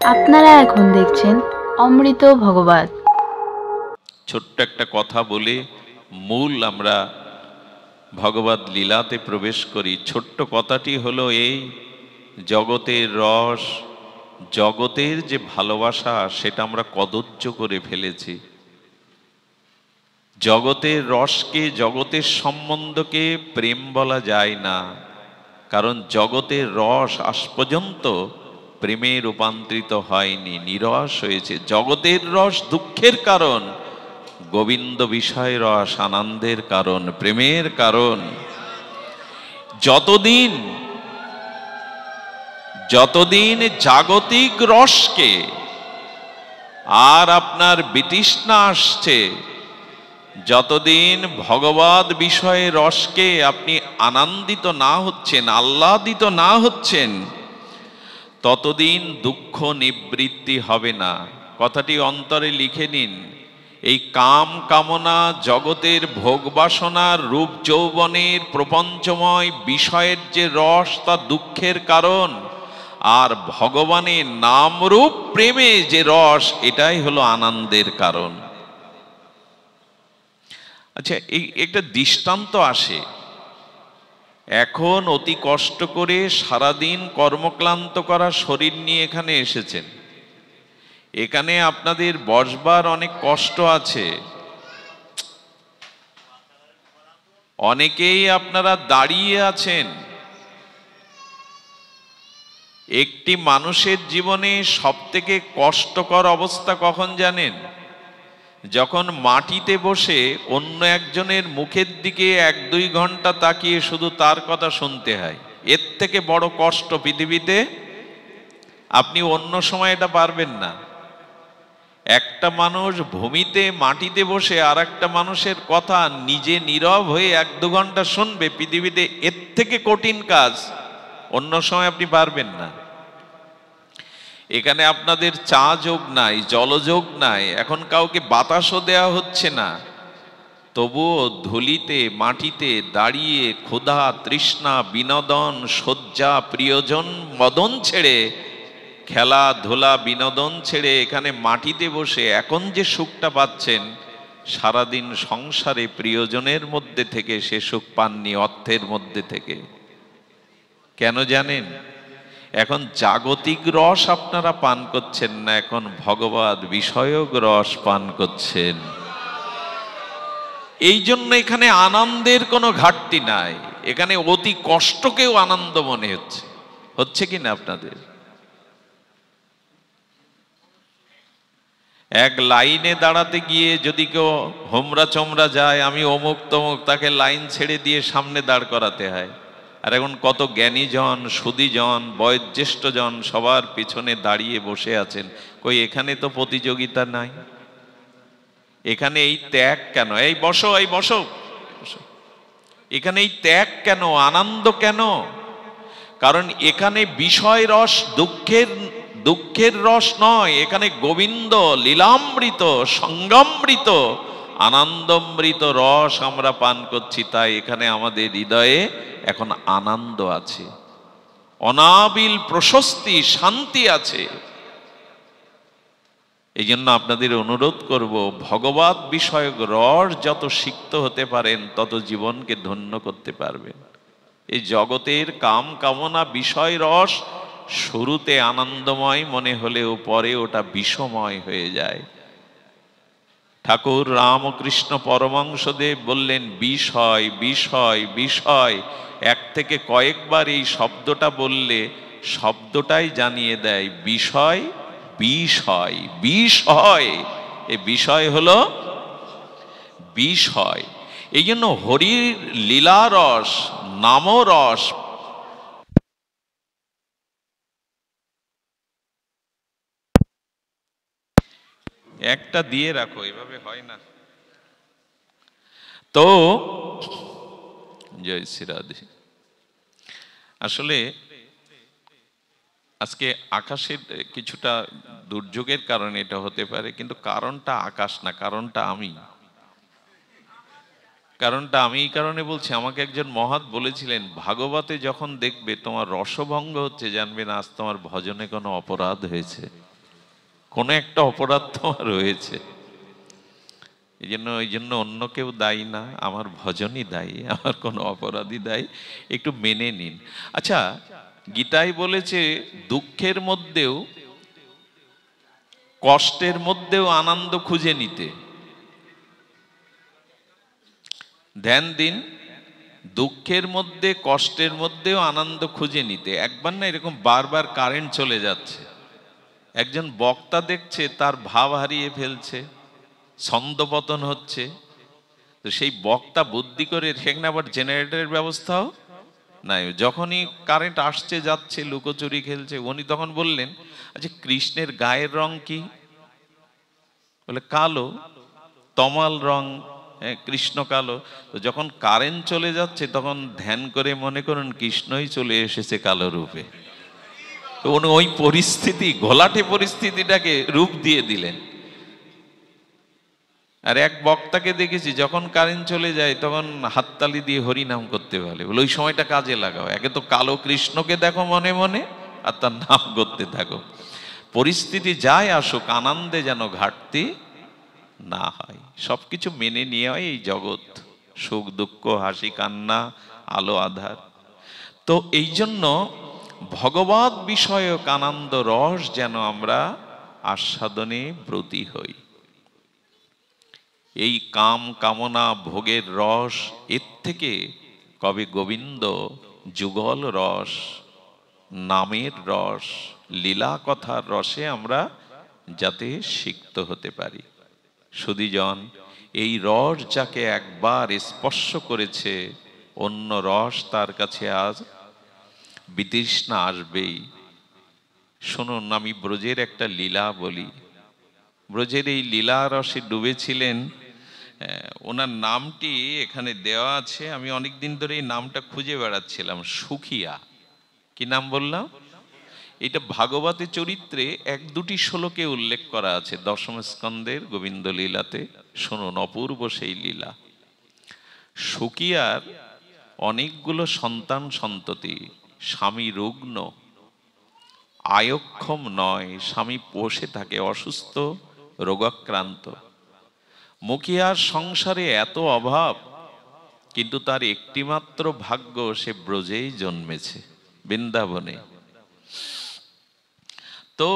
আপনারা এখন দেখছেন অমৃত ভগবত। ছোট্ট একটা কথা বলে মূল আমরা ভগবত লীলাতে প্রবেশ করি। ছোট্ট কথাটি হলো এই: জগতের রস, জগতের যে ভালোবাসা, সেটা আমরা কদর্য করে ফেলেছি। জগতের রসকে, জগতের সম্বন্ধকে প্রেম বলা যায় না, কারণ জগতের রস আজ পর্যন্ত প্রেমে রূপান্তরিত হয়নি, নিরস হয়েছে। জগতের রস দুঃখের কারণ, গোবিন্দ বিষয় রস আনন্দের কারণ, প্রেমের কারণ। যতদিন যতদিন জাগতিক রসকে আর আপনার বিতৃষ্ণা আসছে, যতদিন ভগবত বিষয়ে রসকে আপনি আনন্দিত না হচ্ছেন, আহ্লাদিত না হচ্ছেন, ততদিন দুঃখ নিবৃত্তি হবে না। কথাটি অন্তরে লিখে নিন। এই কাম কামনা, জগতের ভোগ বাসনার, রূপ যৌবনের, প্রপঞ্চময় বিষয়ের যে রস, তা দুঃখের কারণ। আর ভগবানের নামরূপ প্রেমে যে রস, এটাই হলো আনন্দের কারণ। আচ্ছা, এই একটা দৃষ্টান্ত আসে। এখন অতি কষ্ট করে সারাদিন কর্মক্লান্ত করা শরীর নিয়ে এখানে এসেছেন। এখানে আপনাদের বসবার অনেক কষ্ট আছে। অনেকেই আপনারা দাঁড়িয়ে আছেন। একটি মানুষের জীবনে সবথেকে কষ্টকর অবস্থা কখন জানেন? যখন মাটিতে বসে অন্য একজনের মুখের দিকে 1-2 ঘন্টা তাকিয়ে শুধু তার কথা শুনতে হয়। এর থেকে বড় কষ্ট পৃথিবীতে আপনি অন্য সময় এটা পারবেন না। একটা মানুষ ভূমিতে, মাটিতে বসে আর একটা মানুষের কথা নিজে নীরব হয়ে 1-2 ঘন্টা শুনবে, পৃথিবীতে এর থেকে কঠিন কাজ অন্য সময় আপনি পারবেন না। এখানে আপনাদের চা যোগ নাই, জলযোগ নাই, এখন কাউকে বাতাসও দেওয়া হচ্ছে না, তবুও ধুলিতে মাটিতে দাঁড়িয়ে ক্ষুধা, তৃষ্ণা, বিনোদন, শয্যা, প্রিয়জন, মদন ছেড়ে, খেলাধুলা, বিনোদন ছেড়ে এখানে মাটিতে বসে এখন যে সুখটা পাচ্ছেন, সারাদিন সংসারে প্রিয়জনের মধ্যে থেকে সে সুখ পাননি, অর্থের মধ্যে থেকে। কেন জানেন? এখন জাগতিক রস আপনারা পান করছেন না, এখন ভগবত বিষয়ক রস পান করছেন। এই জন্য এখানে আনন্দের কোনো ঘাটতি নাই। এখানে অতি কষ্টকেও আনন্দ মনে হচ্ছে। হচ্ছে কি না আপনাদের? এক লাইনে দাঁড়াতে গিয়ে যদি কেউ হোমরা চমরা যায়, আমি অমুক তমুক, তাকে লাইন ছেড়ে দিয়ে সামনে দাঁড় করাতে হয়। আর এখন কত জ্ঞানীজন, সুধীজন, বয়োজ্যেষ্ঠজন সবার পিছনে দাঁড়িয়ে বসে আছেন। কই, এখানে তো প্রতিযোগিতা নাই। এখানে এই ত্যাগ কেন? এই বসো, এই বসো, বসো। এখানে এই ত্যাগ কেন, আনন্দ কেন? কারণ এখানে বিষয় রস দুঃখের রস নয়, এখানে গোবিন্দ লীলামৃত, সঙ্গামৃত, আনন্দমৃত রস আমরা পান করছি। তাই এখানে আমাদের হৃদয়ে এখন আনন্দ আছে, অনাবিল প্রশস্তি, শান্তি আছে। এই জন্য আপনাদের অনুরোধ করব, ভগবত বিষয়ক রস যত সিক্ত হতে পারেন, তত জীবনকে ধন্য করতে পারবেন। এই জগতের কাম কামনা বিষয় রস শুরুতে আনন্দময় মনে হলেও পরে ওটা বিষময় হয়ে যায়। ঠাকুর রামকৃষ্ণ পরমহংসদেব বললেন, বিষয় বিষয় বিষয়। এক থেকে কয়েকবার এই শব্দটা বললে শব্দটাই জানিয়ে দেয়, বিষয় বিষয় বিষয়। এই বিষয় হলো বিষয়। এই জন্য হরির লীলারস, নামরস, একটা দিয়ে রাখো, এভাবে হয় না তো। জয় শ্রী রাধে। আসলে আজকে আকাশের কিছুটা দুর্যোগের কারণে এটা হতে পারে, কিন্তু কারণটা আকাশ না, কারণটা আমি। কারণটা আমি এই কারণে বলছি, আমাকে একজন মহৎ বলেছিলেন, ভাগবতে যখন দেখবে তোমার রসভঙ্গ হচ্ছে, জানবে না আজ তোমার ভজনে কোনো অপরাধ হয়েছে। কোনো একটা অপরাধ তোমার রয়েছে। এই জন্য অন্য কেউ দায়ী না, আমার ভজনই দায়ী, আমার কোনো অপরাধী দায়ী, একটু মেনে নিন। আচ্ছা, গীতায় বলেছে দুঃখের মধ্যেও, কষ্টের মধ্যেও আনন্দ খুঁজে নিতে। ধ্যান দিন, দুঃখের মধ্যে কষ্টের মধ্যেও আনন্দ খুঁজে নিতে। একবার না এরকম বারবার কারেন্ট চলে যাচ্ছে, একজন বক্তা দেখছে তার ভাব হারিয়ে ফেলছে, ছন্দপতন হচ্ছে, তো সেই বক্তা বুদ্ধি করে সেখানে আবার জেনারেটরের ব্যবস্থাও নাই। যখনই কারেন্ট আসছে যাচ্ছে, লুকোচুরি খেলছে, উনি তখন বললেন, আচ্ছা কৃষ্ণের গায়ের রং কি? বলে কালো, তমাল রং, কৃষ্ণ কালো। তো যখন কারেন্ট চলে যাচ্ছে তখন ধ্যান করে মনে করুন কৃষ্ণই চলে এসেছে কালো রূপে। তো উনি ওই পরিস্থিতি, ঘোলাটে পরিস্থিতিটাকে রূপ দিয়ে দিলেন। আর এক বক্তাকে দেখেছি যখন কারেন্ট চলে যায় তখন হাততালি দিয়ে হরিনাম করতে বলে, বলে ওই সময়টা কাজে লাগাও, একে তো কালো কৃষ্ণকে দেখো মনে মনে, আর তার নাম করতে থাকো। পরিস্থিতি যায় আসুক, আনন্দে যেন ঘাটতি না হয়। সবকিছু মেনে নিয়ে হয় এই জগৎ, সুখ দুঃখ, হাসি কান্না, আলো আধার। তো এই জন্য ভগবত বিষয়ক আনন্দ রস যেন আমরা আস্বাদনে ব্রতী হই। এই কাম কামনা ভোগের রস, এর থেকে কবে গোবিন্দ যুগল রস, নামের রস, লীলা কথার রসে আমরা যাতে সিক্ত হতে পারি। সুধীজন, এই রস যাকে একবার স্পর্শ করেছে, অন্য রস তার কাছে আজ বিতৃষ্ণা আসবেই। শুনুন, আমি ব্রজের একটা লীলা বলি। ব্রজের এই লীলা রসে ডুবেছিলেন, ওনার নামটি এখানে দেওয়া আছে, আমি অনেকদিন ধরে এই নামটা খুঁজে বেড়াচ্ছিলাম, সুখিয়া। কি নাম বললাম? এটা ভাগবতী চরিত্রে এক দুটি শ্লোকে উল্লেখ করা আছে, দশম স্কন্দের গোবিন্দ লীলাতে। শুনুন, অপূর্ব সেই লীলা। সুখিয়ার অনেকগুলো সন্তান সন্ততি, স্বামী রুগ্ন, আয়ক্ষম নয়, স্বামী বসে থাকে অসুস্থ, রোগাক্রান্ত। মুখিয়ার সংসারে এত অভাব, কিন্তু তার একটিমাত্র ভাগ্য, সে ব্রজেই জন্মেছে, বৃন্দাবনে। তো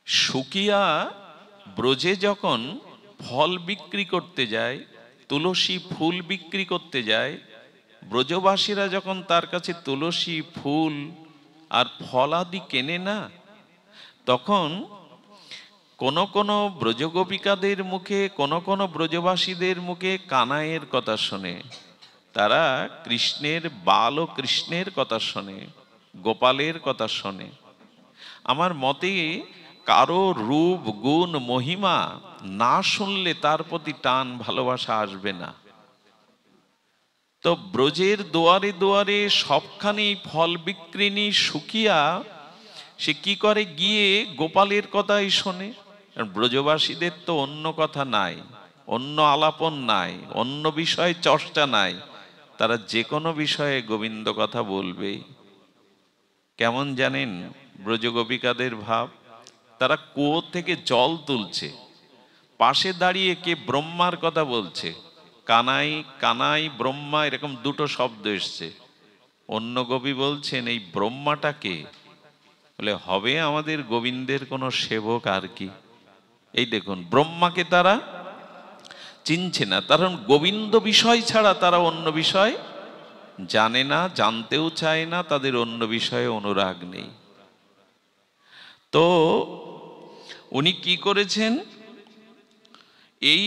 সুকিয়া ব্রজে যখন ফল বিক্রি করতে যায়, তুলসী ফুল বিক্রি করতে যায়, ব্রজবাসীরা যখন তার কাছে তুলসী ফুল আর ফলাদি কেনে না, তখন কোন কোন ব্রজগোপিকাদের মুখে, কোন কোন ব্রজবাসীদের মুখে কানাইয়ের কথা শোনে, তারা কৃষ্ণের বাল ও কৃষ্ণের কথা শোনে, গোপালের কথা শোনে। আমার মতে কারো রূপ গুণ মহিমা না শুনলে তার প্রতি টান ভালোবাসা আসবে না। তো ব্রজের দুয়ারে দুয়ারে সবখানি ফল বিক্রিনী সুখিয়া, সে কি করে, গিয়ে গোপালের কথাই শোনে। ব্রজবাসীদের তো অন্য কথা নাই, অন্য আলাপন নাই, অন্য বিষয়ে চর্চা নাই, তারা যে কোনো বিষয়ে গোবিন্দ কথা বলবে। কেমন জানেন ব্রজগোপিকাদের ভাব? তারা কুয়ো থেকে জল তুলছে, পাশে দাঁড়িয়ে কে ব্রহ্মার কথা বলছে, কানাই কানাই ব্রহ্মা, এরকম দুটো শব্দ এসছে। অন্য গোপী বলছেন এই ব্রহ্মাটা কে? বলে হবে আমাদের গোবিন্দের কোনো সেবক আর কি। এই দেখুন, ব্রহ্মাকে তারা চিনছে না, কারণ গোবিন্দ বিষয় ছাড়া তারা অন্য বিষয় জানে না, জানতেও চায় না, তাদের অন্য বিষয়ে অনুরাগ নেই। তো উনি কি করেছেন, এই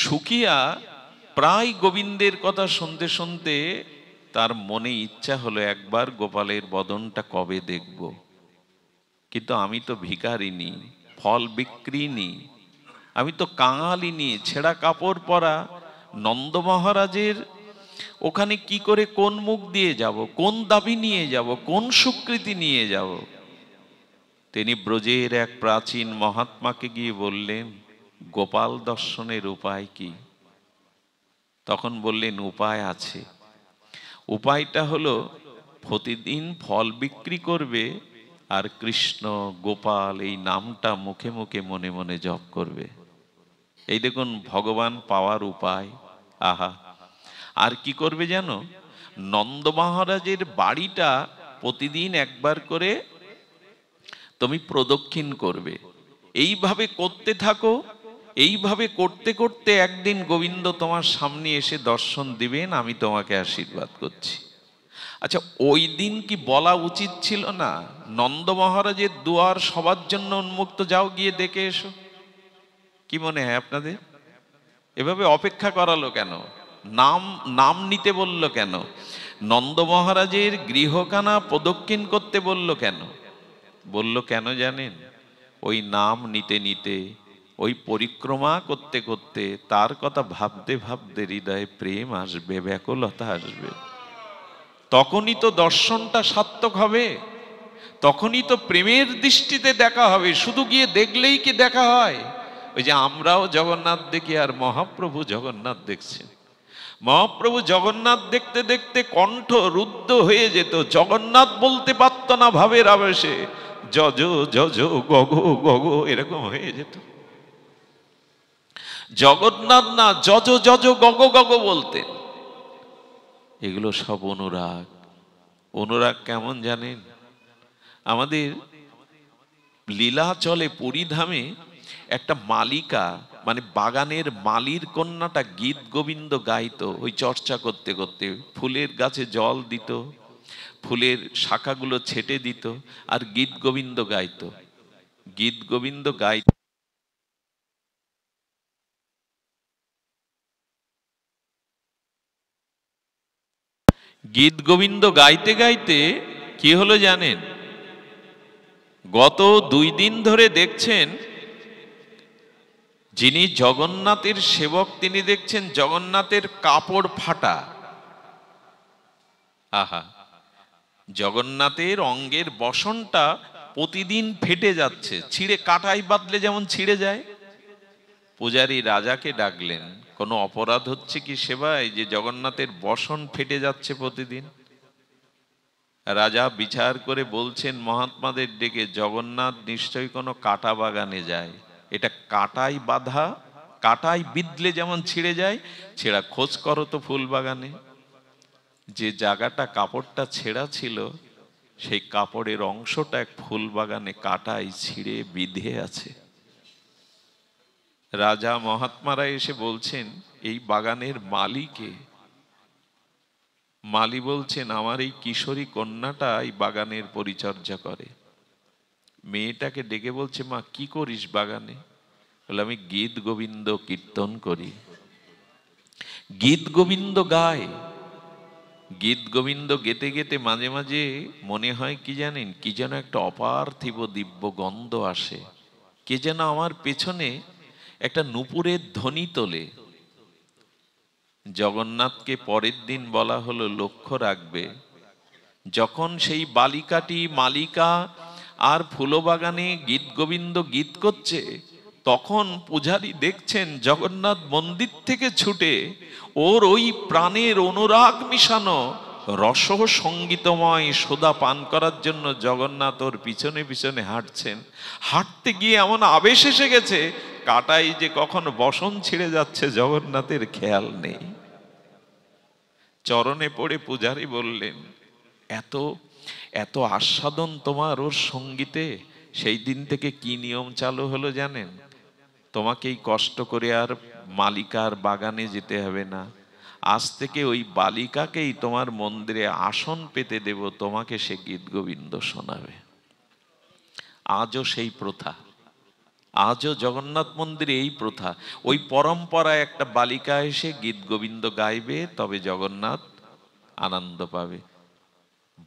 সুখিয়া প্রায় গোবিন্দের কথা শুনতে শুনতে তার মনে ইচ্ছা হলো একবার গোপালের বদনটা কবে দেখব। কিন্তু আমি তো ভিখারিনী, ফল বিক্রিনী, আমি তো কাঙালিনী, ছেঁড়া কাপড় পরা, নন্দ মহারাজের ওখানে কি করে, কোন মুখ দিয়ে যাব, কোন দাবি নিয়ে যাব, কোন স্বীকৃতি নিয়ে যাব। তিনি ব্রজের এক প্রাচীন মহাত্মাকে গিয়ে বললেন, গোপাল দর্শনের উপায় কি? তখন বললেন, উপায় আছে। উপায়টা হলো প্রতিদিন ফল বিক্রি করবে, আর কৃষ্ণ গোপাল এই নামটা মুখে মুখে মনে মনে জপ করবে। এই দেখুন ভগবান পাওয়ার উপায়। আহা, আর কি করবে জানো, নন্দ মহারাজের বাড়িটা প্রতিদিন একবার করে তুমি প্রদক্ষিণ করবে। এইভাবে করতে থাকো, এইভাবে করতে করতে একদিন গোবিন্দ তোমার সামনে এসে দর্শন দিবেন, আমি তোমাকে আশীর্বাদ করছি। আচ্ছা, ওই দিন কি বলা উচিত ছিল না, নন্দ মহারাজের দুয়ার সবার জন্য উন্মুক্ত, যাও গিয়ে দেখে এসো? কি মনে হয় আপনাদের? এভাবে অপেক্ষা করালো কেন? নাম নাম নিতে বলল কেন? নন্দ মহারাজের গৃহখানা প্রদক্ষিণ করতে বলল কেন? বলল কেন জানেন? ওই নাম নিতে নিতে, ওই পরিক্রমা করতে করতে তার কথা ভাবতে ভাবতে হৃদয়ে প্রেম আসবে, ব্যাকুলতা আসবে। তখনই তো দর্শনটা সার্থক হবে, তখনই তো প্রেমের দৃষ্টিতে দেখা হবে। শুধু গিয়ে দেখলেই কি দেখা হয়? ওই যে আমরাও জগন্নাথ দেখি আর মহাপ্রভু জগন্নাথ দেখছেন। মহাপ্রভু জগন্নাথ দেখতে দেখতে কণ্ঠ রুদ্ধ হয়ে যেত, জগন্নাথ বলতে পারত না ভাবের আবেশে, যজ যজ গগ গগ এরকম হয়ে যেত। জগন্নাথ না, যজ যজ গগ গগ বলতেন। এগুলো সব অনুরাগ। অনুরাগ কেমন জানেন? আমাদের লীলাচলে পুরীধামে একটা মালিকা, মানে বাগানের মালির কন্যাটা গীত গোবিন্দ গাইতো। ওই চর্চা করতে করতে ফুলের গাছে জল দিত, ফুলের শাখাগুলো ছেটে দিত, আর গীত গোবিন্দ গাইতো। গীত গোবিন্দ গাইত গীত গোবিন্দ গাইতে গাইতে কি হলো জানেন? গত 2 দিন ধরে দেখছেন, যিনি জগন্নাথের সেবক তিনি দেখছেন জগন্নাথের কাপড় ফাটা। আহা, জগন্নাথের অঙ্গের বসনটা প্রতিদিন ফেটে যাচ্ছে, ছিঁড়ে কাটাই বাঁধলে যেমন ছিঁড়ে যায়। পূজারী রাজাকে ডাকলেন, কোনো অপরাধ হচ্ছে কি সেবায় যে জগন্নাথের বসন ফেটে যাচ্ছে প্রতিদিন? রাজা বিচার করে বলছেন মহাত্মাদের ডেকে, জগন্নাথ নিশ্চয়ই কোনো কাটা বাগানে যায়, এটা কাটাই বাঁধা, কাটাই বিঁধলে যেমন ছিঁড়ে যায়, ছেঁড়া খোঁজ করো তো ফুল বাগানে। যে জায়গাটা কাপড়টা ছেঁড়া ছিল, সেই কাপড়ের অংশটা এক ফুল বাগানে কাটাই ছিঁড়ে বিঁধে আছে। রাজা মহাত্মারা এসে বলছেন, এই বাগানের মালিকে? মালি বলছেন, আমার এই কিশোরী কন্যাটা এই বাগানের পরিচর্যা করে। মেয়েটাকে ডেকে বলছে, মা কি করিস বাগানে? বলে, আমি গীত গোবিন্দ কীর্তন করি, গীত গোবিন্দ গায়। গীত গোবিন্দ গেতে গেতে মাঝে মাঝে মনে হয় কি জানেন, কি যেন একটা অপার্থিব দিব্য গন্ধ আসে, কে যেন আমার পেছনে একটা নূপুরের ধ্বনি তোলে। জগন্নাথকে পরের দিন বলা হলো, লক্ষ্য রাখবে, যখন সেই বালিকাটি মালিকা আর ফুলবাগানে গীত গোবিন্দ গীত করছে, তখন পূজারী দেখছেন জগন্নাথ মন্দির থেকে ছুটে ওর ওই প্রাণের অনুরাগ মিশানো রস সঙ্গীতময় সোদা পান করার জন্য জগন্নাথ ওর পিছনে পিছনে হাঁটছেন। হাঁটতে গিয়ে এমন আবেশ এসে গেছে, কাটাই যে কখন বসন ছিঁড়ে যাচ্ছে জগন্নাথের খেয়াল নেই। চরণে পড়ে পূজারী বললেন, এত এত আস্বাদন তোমার ওর সঙ্গীতে, সেই দিন থেকে কি নিয়ম চালু হলো জানেন? তোমাকেই কষ্ট করে আর মালিকার বাগানে যেতে হবে না, আজ থেকে ওই বালিকাকেই তোমার মন্দিরে আসন পেতে দেব, তোমাকে সে গীত গোবিন্দ শোনাবে। আজও সেই প্রথা, আজও জগন্নাথ মন্দিরে এই প্রথা। ওই পরম্পরায় একটা বালিকা এসে গীত গোবিন্দ গাইবে, তবে জগন্নাথ আনন্দ পাবে।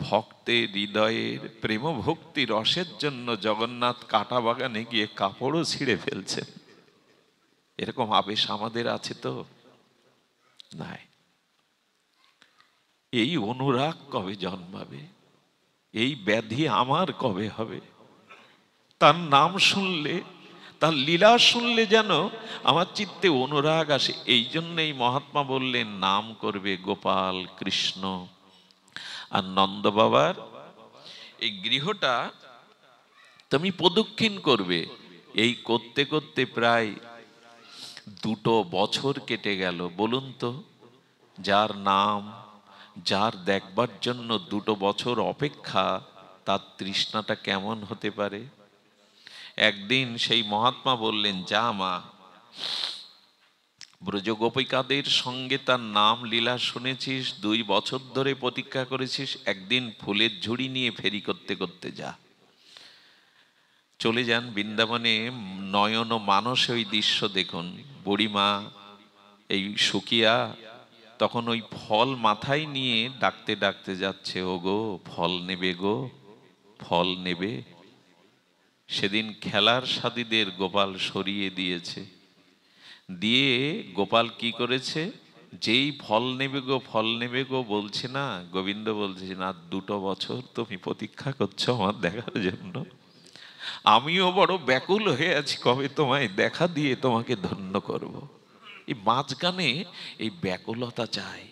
ভক্তের হৃদয়ের প্রেম ভক্তি রসের জন্য জগন্নাথ কাটা বাগানে গিয়ে কাপড়ও ছিঁড়ে ফেলছেন। এরকম আবেশ আমাদের আছে তো? নাই। এই অনুরাগ কবে জন্মাবে? এই ব্যাধি আমার কবে হবে? তার নাম শুনলে, তার লীলা শুনলে যেন আমার চিত্তে অনুরাগ আসে। এই জন্যই মহাত্মা বললেন, নাম করবে গোপাল কৃষ্ণ। আর নন্দ বাবার এই গৃহটা তুমি প্রদক্ষিণ করবে। এই করতে করতে প্রায় 2 বছর কেটে গেল। বলুন তো, যার নাম, যার দেখবার জন্য 2 বছর অপেক্ষা, তার তৃষ্ণাটা কেমন হতে পারে? একদিন সেই মহাত্মা বললেন, যা মা, ব্রজগোপিকাদের সঙ্গে তার নাম লীলা শুনেছিস, 2 বছর ধরে প্রতীক্ষা করেছিস, একদিন ফুলের ঝুড়ি নিয়ে ফেরি করতে করতে যা। চলে যান বৃন্দাবনে, নয়ন মানসে ওই দৃশ্য দেখুন। বুড়িমা এই সুকিয়া তখন ওই ফল মাথায় নিয়ে ডাকতে ডাকতে যাচ্ছে, ও গো ফল নেবে গো, ফল নেবে। সেদিন খেলার সাথীদের গোপাল সরিয়ে দিয়েছে, দিয়ে গোপাল কি করেছে, যেই ফল নেবে গো, ফল নেবে গো বলছে না, গোবিন্দ বলছে না, 2 বছর তুমি প্রতীক্ষা করছো আমার দেখার জন্য, আমিও বড় ব্যাকুল হয়ে আছি কবে তোমায় দেখা দিয়ে তোমাকে ধন্য করব। এই মাঝখানে এই ব্যাকুলতা চাই,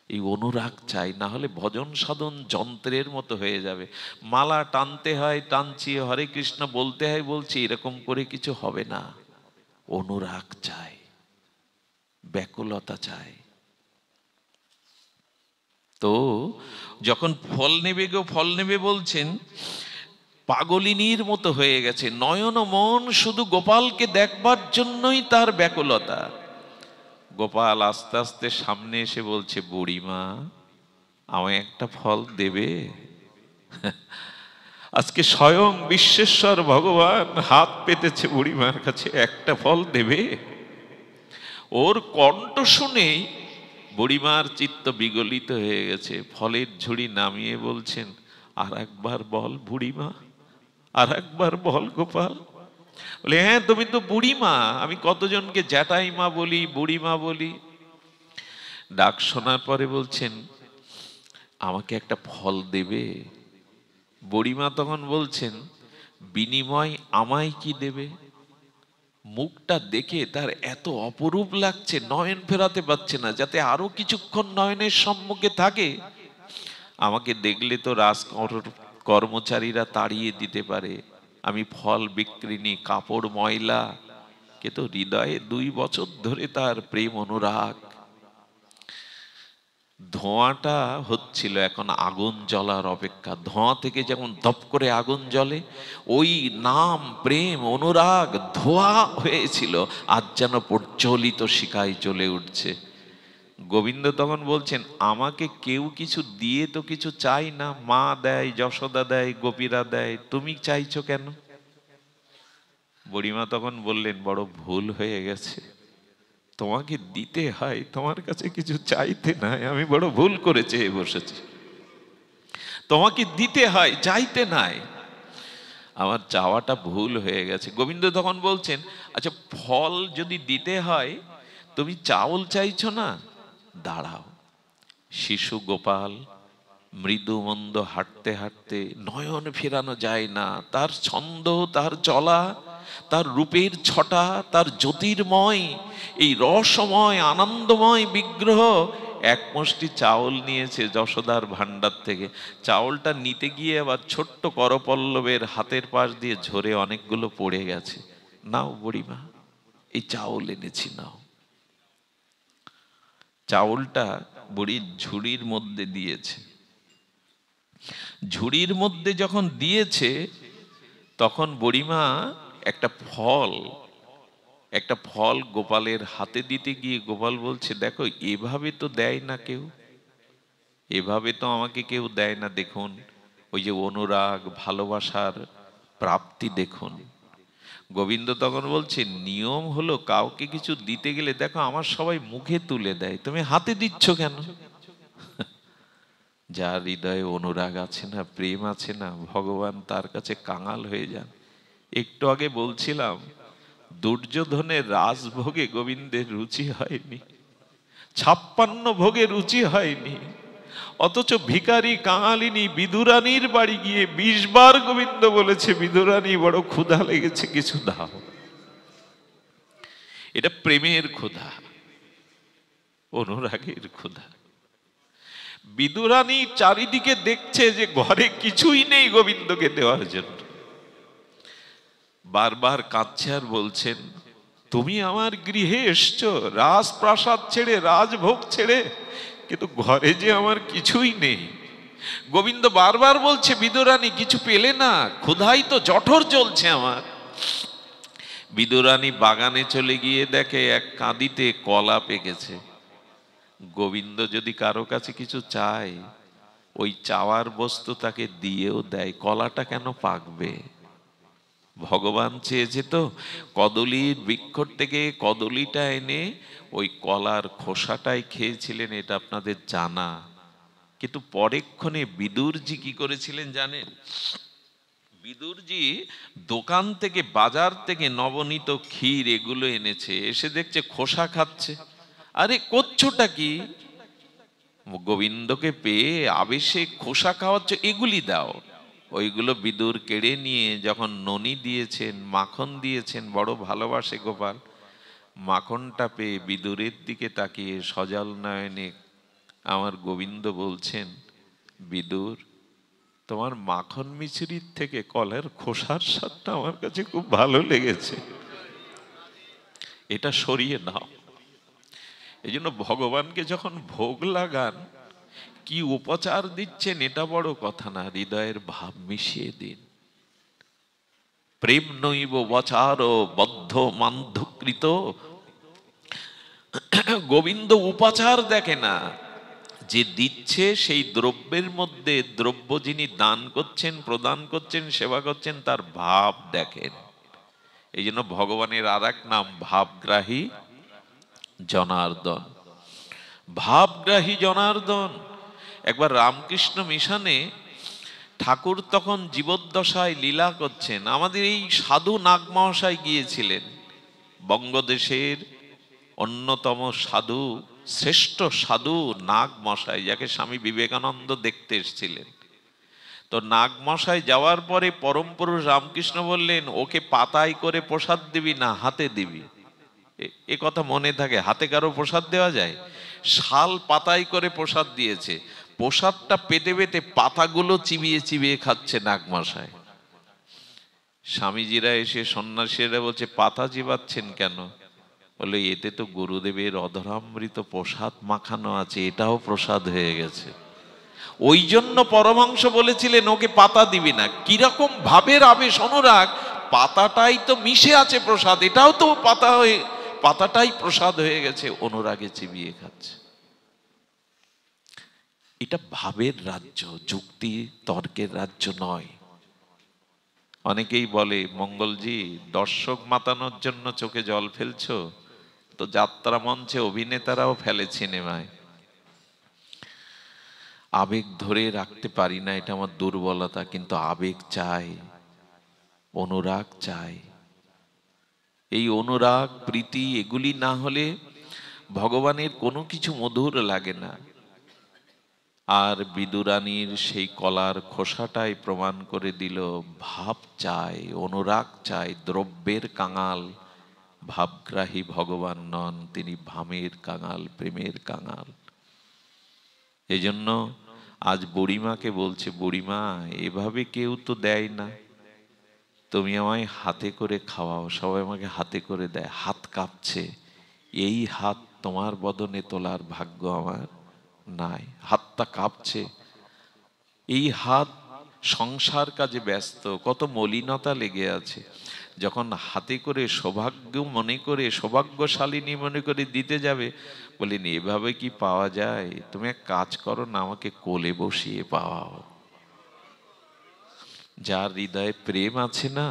এই অনুরাগ চাই, না হলে ভজন সাধন যন্ত্রের মতো হয়ে যাবে। মালা টানতে হয় টানছি, হরে কৃষ্ণ বলতে হয় বলছি, এরকম করে কিছু হবে না। অনুরাগ চাই, ব্যাকুলতা চাই। তো যখন ফল নেবে গো, ফল নেবে বলছেন, পাগলিনীর মতো হয়ে গেছে, নয়ন মন শুধু গোপালকে দেখবার জন্যই তার ব্যাকুলতা। গোপাল আস্তে আস্তে সামনে এসে বলছে, বুড়িমা আমায় একটা ফল দেবে? আজকে স্বয়ং বিশ্বেশ্বর ভগবান হাত পেতেছে বুড়িমার কাছে, একটা ফল দেবে? ওর কণ্ঠ শুনেই বুড়িমার চিত্ত বিগলিত হয়ে গেছে। ফলের ঝুড়ি নামিয়ে বলছেন, আর একবার বল বুড়িমা, আর একবার বল গোপাল। বলে, হ্যাঁ তুমি তো বুড়িমা, আমি কতজনকে জ্যাঠাই মা বলি, বুড়িমা বলি। ডাক শোনার পরে বলছেন, আমাকে একটা ফল দেবে? বুড়িমা তখন বলছেন, বিনিময় আমায় কি দেবে? মুখটা দেখে তার এত অপরূপ লাগছে, নয়ন ফেরাতে পারছে না, যাতে আরো কিছুক্ষণ নয়নের সম্মুখে থাকে। আমাকে দেখলে তো কর্মচারীরা তাড়িয়ে দিতে পারে, আমি ফল বিক্রিনি, কাপড় ময়লা, কিন্তু হৃদয়ে 2 বছর ধরে তার প্রেম অনুরাগ। ধোঁয়াটা হচ্ছিল এখন আগুন জ্বলার অপেক্ষা। ধোঁয়া থেকে যেমন ধপ করে আগুন জ্বলে, ওই নাম প্রেম অনুরাগ ধোঁয়া হয়েছিল, আজ যেন প্রজ্বলিত শিখায় জ্বলে উঠছে। গোবিন্দ তখন বলছেন, আমাকে কেউ কিছু দিয়ে তো কিছু চাই না, মা দেয়, যশোদা দেয়, গোপীরা দেয়, তুমি চাইছো কেন? বুড়িমা তখন বললেন, বড় ভুল হয়ে গেছে, তোমাকে দিতে হয়, তোমার কাছে কিছু চাইতে নাই, আমি বড় ভুল করে চেয়ে বসেছি, তোমাকে দিতে হয়, চাইতে নাই, আমার চাওয়াটা ভুল হয়ে গেছে। গোবিন্দ তখন বলছেন, আচ্ছা ফল যদি দিতে হয়, তুমি চাউল চাইছো না, দাঁড়াও। শিশু গোপাল মৃদু মন্দ হাঁটতে হাঁটতে, নয়ন ফেরানো যায় না, তার ছন্দ, তার চলা, তার রূপের ছটা, তার জ্যোতির্ময় এই রসময় আনন্দময় বিগ্রহ এক মুষ্টি চাউল নিয়েছে যশোদার ভান্ডার থেকে। চাউলটা নিতে গিয়ে আবার ছোট্ট করপল্লবের হাতের পাশ দিয়ে ঝরে অনেকগুলো পড়ে গেছে। নাও বুড়িমা, এই চাউল এনেছি, নাও। চাউলটা বুড়ির ঝুড়ির মধ্যে দিয়েছে। ঝুড়ির মধ্যে যখন দিয়েছে, তখন বুড়িমা একটা ফল গোপালের হাতে দিতে গিয়ে গোপাল বলছে, দেখো এভাবে তো দেয় না কেউ, এভাবে তো আমাকে কেউ দেয় না, দেখুন ওই যে অনুরাগ ভালোবাসার প্রাপ্তি দেখুন। গোবিন্দ তখন বলছে, নিয়ম হলো কাউকে কিছু দিতে গেলে, দেখো আমার সবাই মুখে তুলে দেয়, তুমি হাতে দিচ্ছ কেন? যার হৃদয়ে অনুরাগ আছে না, প্রেম আছে না, ভগবান তার কাছে কাঙাল হয়ে যান। একটু আগে বলছিলাম, দুর্যোধনের রাজভোগে গোবিন্দের রুচি হয়নি, 56 ভোগে রুচি হয়নি, অথচ ভিখারি কাঙালিনী বিদুরানীর বাড়ি গিয়ে 20 বার গোবিন্দ বলেছে, বিদুরানী বড় ক্ষুধা লেগেছে, কিছু দাও। এটা প্রেমের ক্ষুধা, অনুরাগের ক্ষুধা। বিদুরানী চারিদিকে দেখছে যে ঘরে কিছুই নেই গোবিন্দকে দেওয়ার জন্য, বারবার কাঁদছে আর বলছেন, তুমি আমার গৃহে এসছো রাজপ্রাসাদ ছেড়ে, রাজভোগ ছেড়ে, কিন্তু ঘরে যে আমার কিছুই নেই। গোবিন্দ বারবার বলছে, বিদুরানী কিছু পেলে না? ক্ষুধাই তো জঠর চলছে আমার। বিদুরানী বাগানে চলে গিয়ে দেখে এক কাঁদিতে কলা পেকেছে। গোবিন্দ যদি কারো কাছে কিছু চায়, ওই চাওয়ার বস্তু তাকে দিয়েও দেয়। কলাটা কেন পাকবে? ভগবান চেয়েছে তো কদলীর বৃক্ষ থেকে কদলীটা এনে ওই কলার খোসাটাই খেয়েছিলেন, এটা আপনাদের জানা। কিন্তু পরেক্ষণে বিদুরজি কি করেছিলেন জানেন? বিদুরজি দোকান থেকে, বাজার থেকে নবনীত ক্ষীর এগুলো এনেছে, এসে দেখছে খোসা খাচ্ছে। আরে করছোটা কি? গোবিন্দকে পেয়ে আবেশে খোসা খাওয়াচ্ছ, এগুলি দাও। ওইগুলো বিদুর কেড়ে নিয়ে যখন ননি দিয়েছেন, মাখন দিয়েছেন, বড় ভালোবাসে গোপাল। মাখনটা পেয়ে বিদুরের দিকে তাকিয়ে সজল নয়নে আমার গোবিন্দ বলছেন, বিদুর, তোমার মাখন মিছরির থেকে কলের খোসার স্বাদটা আমার কাছে খুব ভালো লেগেছে, এটা সরিয়ে নাও। এই জন্য ভগবানকে যখন ভোগ লাগান, কি উপচার দিচ্ছেন এটা বড় কথা না, হৃদয়ের ভাব মিশিয়ে দিন। প্রেম নৈব বচার বদ্ধ মান্ধকৃত। গোবিন্দ উপাচার দেখে না, যে দিচ্ছে সেই দ্রব্যের মধ্যে, দ্রব্য যিনি দান করছেন, প্রদান করছেন, সেবা করছেন, তার ভাব দেখেন। এই জন্য ভগবানের আর এক নাম ভাবগ্রাহী জনার্দন। ভাবগ্রাহী জনার্দন। একবার রামকৃষ্ণ মিশনে ঠাকুর তখন জীবদ্দশায় লীলা করছেন, আমাদের এই সাধু নাগ মহাশয় গিয়েছিলেন। বঙ্গদেশের অন্যতম সাধু, শ্রেষ্ঠ সাধু নাগ মশাই, যাকে স্বামী বিবেকানন্দ দেখতে এসেছিলেন। তো নাগ মশাই যাওয়ার পরে পরম পুরুষ রামকৃষ্ণ বললেন, ওকে পাতায় করে প্রসাদ দিবি না, হাতে দিবি। এ কথা মনে থাকে, হাতে কারো প্রসাদ দেওয়া যায়? শাল পাতায় করে প্রসাদ দিয়েছে। প্রসাদটা পেতে পেতে পাতাগুলো চিবিয়ে চিবিয়ে খাচ্ছে নাগমশাই। স্বামীজিরা এসে, সন্ন্যাসীরা বলছে, পাতা চিবাচ্ছেন কেন? বলে, এতে তো গুরুদেবের অধরামৃত প্রসাদ মাখানো আছে, এটাও প্রসাদ হয়ে গেছে। ওই জন্য পরমাংশ বলেছিলেন ওকে পাতা দিবি না। কিরকম ভাবের আবেশ, অনুরাগ! পাতাটাই তো মিশে আছে প্রসাদ, এটাও তো পাতা হয়ে, পাতাটাই প্রসাদ হয়ে গেছে, অনুরাগে চিবিয়ে খাচ্ছে। এটা ভাবের রাজ্য, যুক্তি তর্কের রাজ্য নয়। অনেকেই বলে, মঙ্গলজি, দর্শক মাতানোর জন্য চোখে জল ফেলছো, তো যাত্রা মঞ্চে অভিনেতারাও ফেলে সিনেমায়। আবেগ ধরে রাখতে পারি না, এটা আমার দুর্বলতা, কিন্তু আবেগ চাই, অনুরাগ চাই। এই অনুরাগ, প্রীতি, এগুলি না হলে ভগবানের কোনো কিছু মধুর লাগে না। আর বিদুরানীর সেই কলার খোসাটাই প্রমাণ করে দিল, ভাব চাই, অনুরাগ চাই। দ্রব্যের কাঙাল ভাবগ্রাহী ভগবান নন, তিনি ভামের কাঙাল, প্রেমের কাঙাল। এজন্য আজ বুড়িমাকে বলছে, বুড়িমা, এভাবে কেউ তো দেয় না, তুমি আমায় হাতে করে খাওয়াও। সবাই আমাকে হাতে করে দেয়, হাত কাঁপছে। এই হাত তোমার বদনে তোলার ভাগ্য আমার নাই। হাতটা কাঁপছে। এই হাত সংসার কাজে ব্যস্ত, কত মলিনতা লেগে আছে। যখন হাতে করে সৌভাগ্য মনে করে, সৌভাগ্যশালিনী মনে করে দিতে যাবে, বলিনি, এভাবে কি পাওয়া যায়? তুমি এক কাজ করো না, আমাকে কোলে বসিয়ে পাওয়াও। যার হৃদয়ে প্রেম আছে না,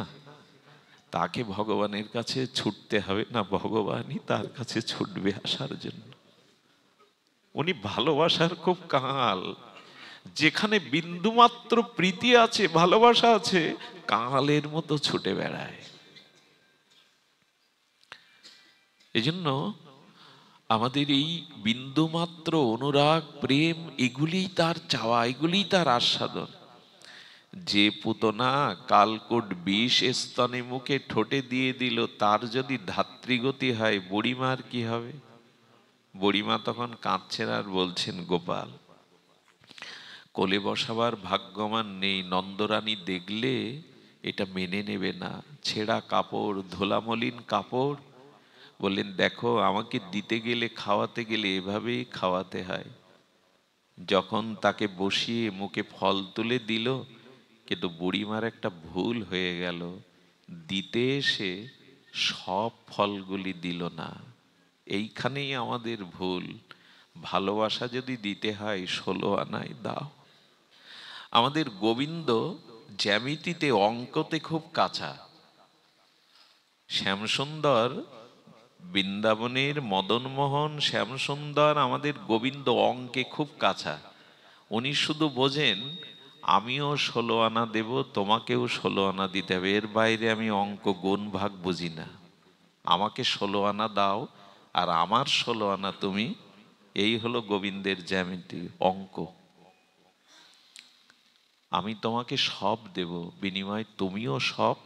তাকে ভগবানের কাছে ছুটতে হবে না, ভগবানই তার কাছে ছুটবে আসার জন্য। উনি ভালোবাসার খুব কাঙাল। যেখানে বিন্দুমাত্র প্রীতি আছে, ভালোবাসা আছে, কাঙালের মতো ছুটে বেড়ায়। এজন্য আমাদের এই বিন্দুমাত্র অনুরাগ, প্রেম, এগুলিই তার চাওয়া, এগুলিই তার আস্বাদন। যে পুতনা কালকূট বিষ স্তনে মুখে ঠোঁটে দিয়ে দিল, তার যদি ধাত্রীগতি হয়, বুড়িমার কি হবে? বুড়িমা তখন কাঁদছেন আর বলছেন, গোপাল, কোলে বসাবার ভাগ্যমান নেই। নন্দরানী দেখলে এটা মেনে নেবে না। ছেঁড়া কাপড়, ধুলামলিন কাপড়। বললেন, দেখো আমাকে দিতে গেলে, খাওয়াতে গেলে এভাবেই খাওয়াতে হয়। যখন তাকে বসিয়ে মুখে ফল তুলে দিল, কিন্তু বুড়িমার একটা ভুল হয়ে গেল, দিতে এসে সব ফলগুলি দিল না। এইখানেই আমাদের ভুল। ভালোবাসা যদি দিতে হয় 16 আনায় দাও। আমাদের গোবিন্দ জ্যামিতিতে, অঙ্কতে খুব কাঁচা। শ্যামসুন্দর, বৃন্দাবনের মদনমোহন শ্যামসুন্দর, আমাদের গোবিন্দ অঙ্কে খুব কাঁচা। উনি শুধু বোঝেন আমিও 16 আনা দেব, তোমাকেও 16 আনা দিতে হবে, এর বাইরে আমি অঙ্ক গুণ ভাগ বুঝি না। আমাকে 16 আনা দাও আর আমার 16 আনা তুমি। এই হলো গোবিন্দের জ্যামিতি, অঙ্ক। আমি তোমাকে সব দেব, বিনিময়ে তুমিও সব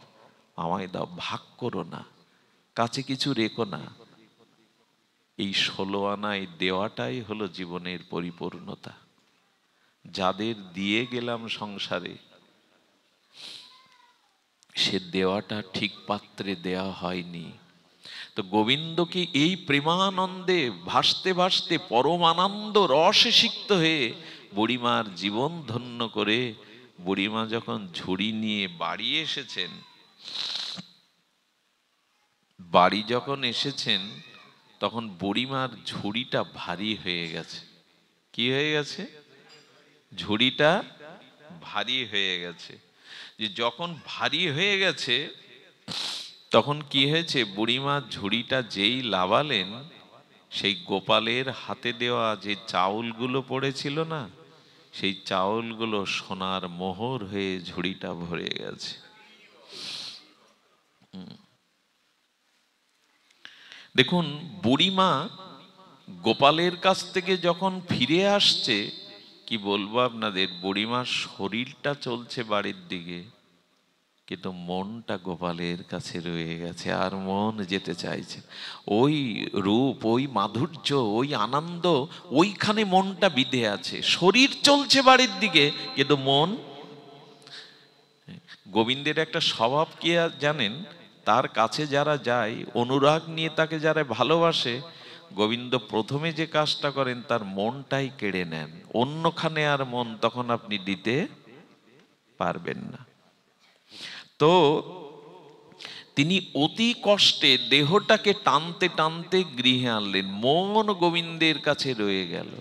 আমায় দাও, ভাগ করো না, কাছে কিছু রেখো না। এই 16 আনায় দেওয়াটাই হলো জীবনের পরিপূর্ণতা। যাদের দিয়ে গেলাম সংসারে, সে দেওয়াটা ঠিক পাত্রে দেয়া হয়নি। তো গোবিন্দকে এই প্রেমানন্দে ভাসতে ভাসতে পরম আনন্দ রসে সিক্ত হয়ে বুড়িমার জীবন ধন্য করে বুড়িমা যখন ঝুড়ি নিয়ে বাড়ি এসেছেন, বাড়ি যখন এসেছেন তখন বুড়িমার ঝুড়িটা ভারী হয়ে গেছে। কি হয়ে গেছে? ঝুড়িটা ভারী হয়ে গেছে। যে যখন ভারী হয়ে গেছে তখন কি হয়েছে, বুড়িমা ঝুড়িটা যেই লাভালেন, সেই গোপালের হাতে দেওয়া যে চাউলগুলো পড়েছিল না, সেই চাউলগুলো সোনার মোহর হয়ে ঝুড়িটা ভরে গেছে। দেখুন, বুড়িমা গোপালের কাছ থেকে যখন ফিরে আসছে, কি বলবো আপনাদের, বুড়িমার শরীরটা চলছে বাড়ির দিকে, কিন্তু মনটা গোপালের কাছে রয়ে গেছে, আর মন যেতে চাইছে। ওই রূপ, ওই মাধুর্য, ওই আনন্দ, ওইখানে মনটা বিধে আছে। শরীর চলছে বাড়ির দিকে, কিন্তু মন। গোবিন্দের একটা স্বভাব কি জানেন? তার কাছে যারা যায়, অনুরাগ নিয়ে তাকে যারা ভালোবাসে, গোবিন্দ প্রথমে যে কাজটা করেন, তার মনটাই কেড়ে নেন। অন্যখানে আর মন তখন আপনি দিতে পারবেন না। তো তিনি অতি কষ্টে দেহটাকে টানতে টানতে গৃহে আনলেন। মন গোবিন্দের কাছে রয়ে গেল,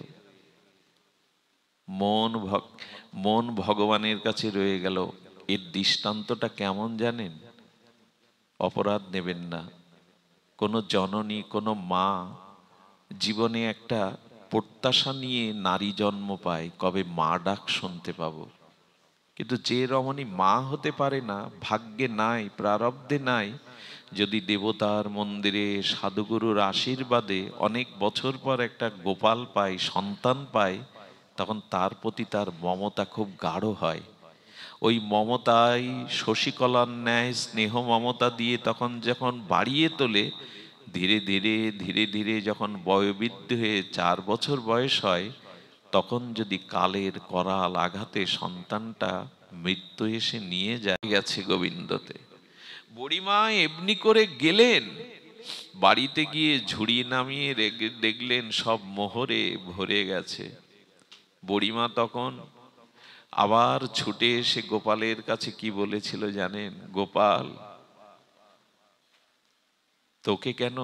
মন ভগবানের কাছে রয়ে গেল। এর দৃষ্টান্তটা কেমন জানেন? অপরাধ নেবেন না। কোনো জননী, কোনো মা জীবনে একটা প্রত্যাশা নিয়ে নারী জন্ম পায়, কবে মা ডাক শুনতে পাবো। কিন্তু যে রমণী মা হতে পারে না, ভাগ্যে নাই, প্রারব্ধে নাই, যদি দেবতার মন্দিরে সাধুগুরুর আশীর্বাদে অনেক বছর পর একটা গোপাল পায়, সন্তান পায়, তখন তার প্রতি তার মমতা খুব গাঢ় হয়। ওই মমতাই শশীকলার ন্যায় স্নেহ মমতা দিয়ে তখন যখন বাড়িয়ে তোলে, ধীরে ধীরে ধীরে ধীরে যখন বয়োবৃদ্ধ হয়ে 4 বছর বয়স হয়, তখন যদি কালের করাল আঘাতে সন্তানটা মৃত্যু এসে নিয়ে যায়, গেছে গোবিন্দতে। বুড়িমা এমনি করে গেলেন, বাড়িতে গিয়ে ঝুড়ি নামিয়ে দেখলেন সব মোহরে ভরে গেছে। বুড়িমা তখন আবার ছুটে এসে গোপালের কাছে কি বলেছিল জানেন? গোপাল, তোকে কেন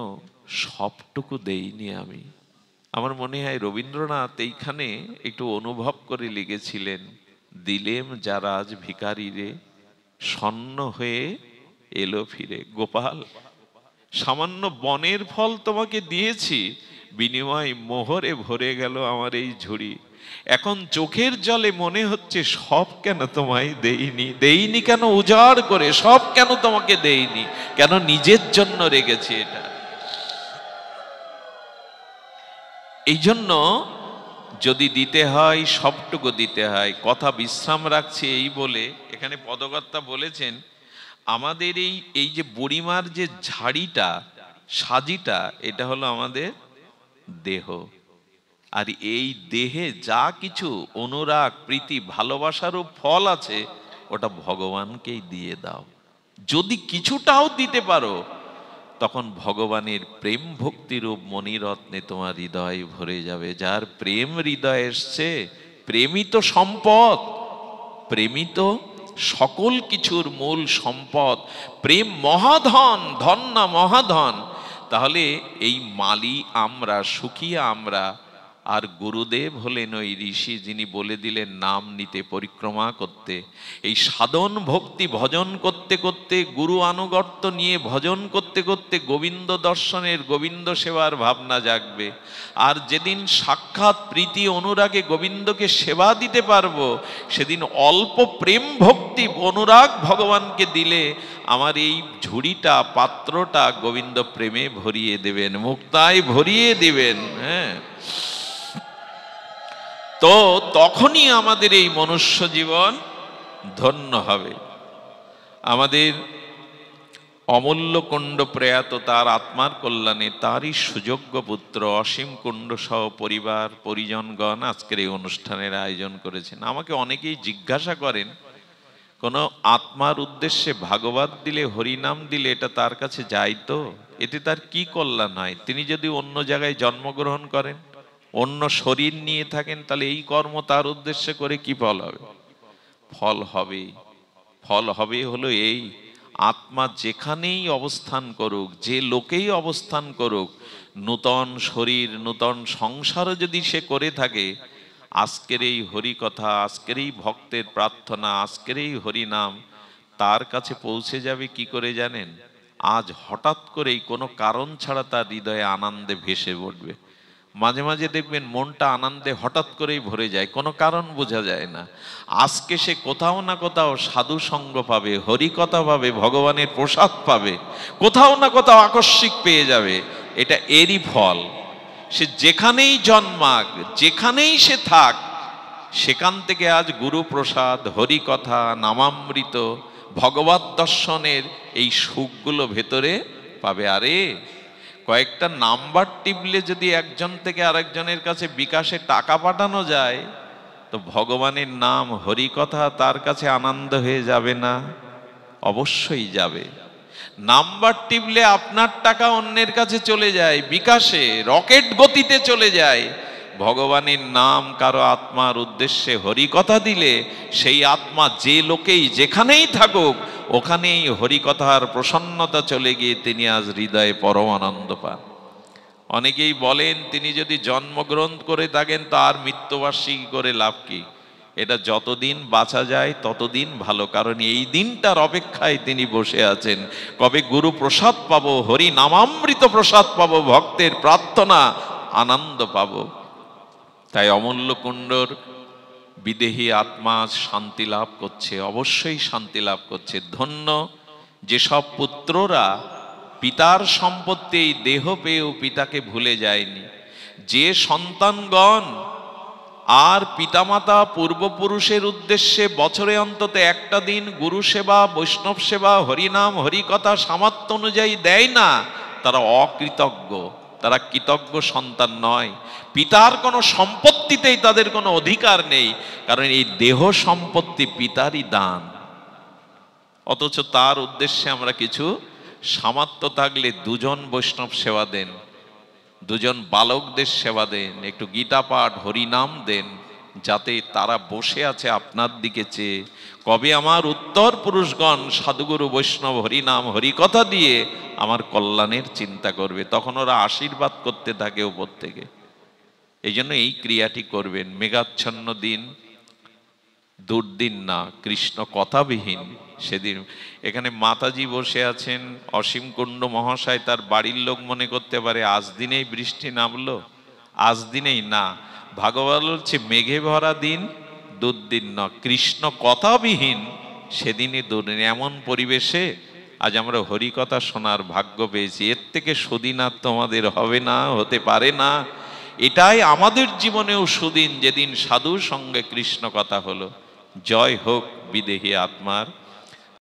সবটুকু দেইনি আমি? আমার মনে হয় রবীন্দ্রনাথ এইখানে একটু অনুভব করে লিখেছিলেন, দিলেম যারা আজ ভিখারি রে, স্বর্ণ হয়ে এলো ফিরে। গোপাল, সামান্য বনের ফল তোমাকে দিয়েছি, বিনিময় মোহরে ভরে গেল আমার এই ঝুড়ি। এখন চোখের জলে মনে হচ্ছে সব কেন তোমায় দেইনি, দেইনি কেন উজাড় করে, সব কেন তোমাকে দেইনি, কেন নিজের জন্য রেখেছি এটা। এই জন্য যদি দিতে হয় সবটুকু দিতে হয়। কথা বিশ্রাম রাখছি এই বলে এখানে পদকর্তা বলেছেন, আমাদের এই যে বুড়িমার যে ঝাড়িটা, সাজিটা, এটা হলো আমাদের দেহ। আর এই দেহে যা কিছু অনুরাগ, প্রীতি, ভালোবাসারও ফল আছে, ওটা ভগবানকেই দিয়ে দাও। যদি কিছুটাও দিতে পারো, তখন ভগবানের প্রেম ভক্তিরূপ মণিরত্নে তোমার হৃদয় ভরে যাবে। যার প্রেম হৃদয় এসছে, প্রেমই তো সম্পদ, প্রেমই তো সকল কিছুর মূল সম্পদ। প্রেম মহাধন, ধন না মহাধন। তাহলে এই মালি আমরা, সুখী আমরা। আর গুরুদেব হলেন ওই ঋষি যিনি বলে দিলেন নাম নিতে, পরিক্রমা করতে। এই সাধন ভক্তি ভজন করতে করতে, গুরু আনুগত্য নিয়ে ভজন করতে করতে গোবিন্দ দর্শনের, গোবিন্দ সেবার ভাবনা জাগবে। আর যেদিন সাক্ষাৎ প্রীতি অনুরাগে গোবিন্দকে সেবা দিতে পারবো, সেদিন অল্প প্রেম ভক্তি অনুরাগ ভগবানকে দিলে আমার এই ঝুড়িটা, পাত্রটা গোবিন্দ প্রেমে ভরিয়ে দেবেন, মুক্তায় ভরিয়ে দিবেন। হ্যাঁ, তো তখনই আমাদের এই মনুষ্য জীবন ধন্য হবে। আমাদের অমূল্য কুণ্ড প্রয়াত, তার আত্মার কল্যাণে তারই সুযোগ্য পুত্র অসীম কুণ্ড সহ পরিবার পরিজনগণ আজকের এই অনুষ্ঠানের আয়োজন করেছেন। আমাকে অনেকেই জিজ্ঞাসা করেন, কোনো আত্মার উদ্দেশ্যে ভাগবত দিলে, হরিনাম দিলে এটা তার কাছে যায় তো? এতে তার কি কল্যাণ হয়? তিনি যদি অন্য জায়গায় জন্মগ্রহণ করেন, অন্য শরীর নিয়ে থাকেন, তাহলে এই কর্ম তার উদ্দেশ্যে করে কি ফল হবে? ফল হবে, ফল হবে হলো এই, আত্মা যেখানেই অবস্থান করুক, যে লোকেই অবস্থান করুক, নূতন শরীর, নূতন সংসারও যদি সে করে থাকে, আজকের এই হরি কথা, আজকের এই ভক্তের প্রার্থনা, আজকের এই হরিনাম তার কাছে পৌঁছে যাবে কি করে জানেন? আজ হঠাৎ করেই কোনো কারণ ছাড়া তার হৃদয়ে আনন্দে ভেসে পড়বে। মাঝে মাঝে দেখবেন মনটা আনন্দে হঠাৎ করেই ভরে যায়, কোনো কারণ বোঝা যায় না। আজকে সে কোথাও না কোথাও সাধু সঙ্গ পাবে, হরি কথা পাবে, ভগবানের প্রসাদ পাবে, কোথাও না কোথাও আকস্মিক পেয়ে যাবে। এটা এরই ফল। সে যেখানেই জন্মাক, যেখানেই সে থাক, সেখান থেকে আজ গুরু প্রসাদ, হরি কথা, নামামৃত, ভগবত দর্শনের এই সুখগুলো ভেতরে পাবে। আরে কয়েকটা নাম্বার টিপলে যদি একজন থেকে আরেকজনের কাছে বিকাশে টাকা পাঠানো যায়, তো ভগবানের নাম, হরি কথা তার কাছে আনন্দ হয়ে যাবে না? অবশ্যই যাবে। নাম্বার টিপলে আপনার টাকা অন্যের কাছে চলে যায়, বিকাশে রকেট গতিতে চলে যায়। ভগবানের নাম কারো আত্মার উদ্দেশ্যে হরি কথা দিলে, সেই আত্মা যে লোকেই যেখানেই থাকুক, ওখানেই হরি কথার প্রসন্নতা চলে গিয়ে তিনি আজ হৃদয়ে পরম আনন্দ পান। অনেকেই বলেন তিনি যদি জন্মগ্রহণ করে থাকেন তার মৃত্যুবার্ষিকী করে লাভ কি? এটা যতদিন বাঁচা যায় ততদিন ভালো, কারণ এই দিনটার অপেক্ষায় তিনি বসে আছেন, কবে গুরু প্রসাদ পাবো, হরি নামামৃত প্রসাদ পাবো, ভক্তের প্রার্থনা আনন্দ পাবো। তাই অমূল্য কুণ্ডর বিদেহী আত্মা শান্তি লাভ করছে, অবশ্যই শান্তি লাভ করছে। ধন্য যেসব পুত্ররা পিতার সম্পত্তি এই দেহ পেয়েও পিতাকে ভুলে যায়নি, যে সন্তানগণ আর পিতামাতা পূর্বপুরুষের উদ্দেশ্যে বছরে অন্তত একটা দিন গুরু সেবা, বৈষ্ণব সেবা, হরিনাম, হরিকথা সামর্থ্য অনুযায়ী দেয় না, তারা অকৃতজ্ঞ, তারা কৃতজ্ঞ সন্তান নয়। পিতার কোনো সম্পত্তিতেই তাদের কোনো অধিকার নেই, কারণ এই দেহ সম্পত্তি পিতারই দান। অথচ তার উদ্দেশ্যে আমরা কিছু সামর্থ্য থাকলে দুজন বৈষ্ণব সেবা দেন, দুজন বালকদের সেবা দেন, একটু গীতা পাঠ, হরিনাম দেন, যাতে তারা বসে আছে আপনার দিকে চেয়ে, কবে আমার উত্তর পুরুষগণ সাধুগুরু বৈষ্ণব হরিনাম হরিকথা দিয়ে আমার কল্যাণের চিন্তা করবে, তখন ওরা আশীর্বাদ করতে থাকে উপর থেকে। এই জন্য এই ক্রিয়াটি করবেন। মেঘাচ্ছন্ন দিন, দুর্দিন না, কৃষ্ণ কথাবিহীন সেদিন। এখানে মাতাজি বসে আছেন, অসীম কুণ্ড মহাশয়, তার বাড়ির লোক মনে করতে পারে আজ দিনেই বৃষ্টি নামলো, আজ দিনেই না। ভাগবত বলছে মেঘে ভরা দিন, দুর্দিন না, কৃষ্ণ কথাবিহীন সেদিনই দুর্দিন। এমন পরিবেশে আজ আমরা হরিকথা শোনার ভাগ্য পেয়েছি, এর থেকে সুদিন আর তোমাদের হবে না, হতে পারে না। এটাই আমাদের জীবনেও সুদিন, যেদিন সাধুর সঙ্গে কৃষ্ণ কথা হলো। জয় হোক বিদেহী আত্মার।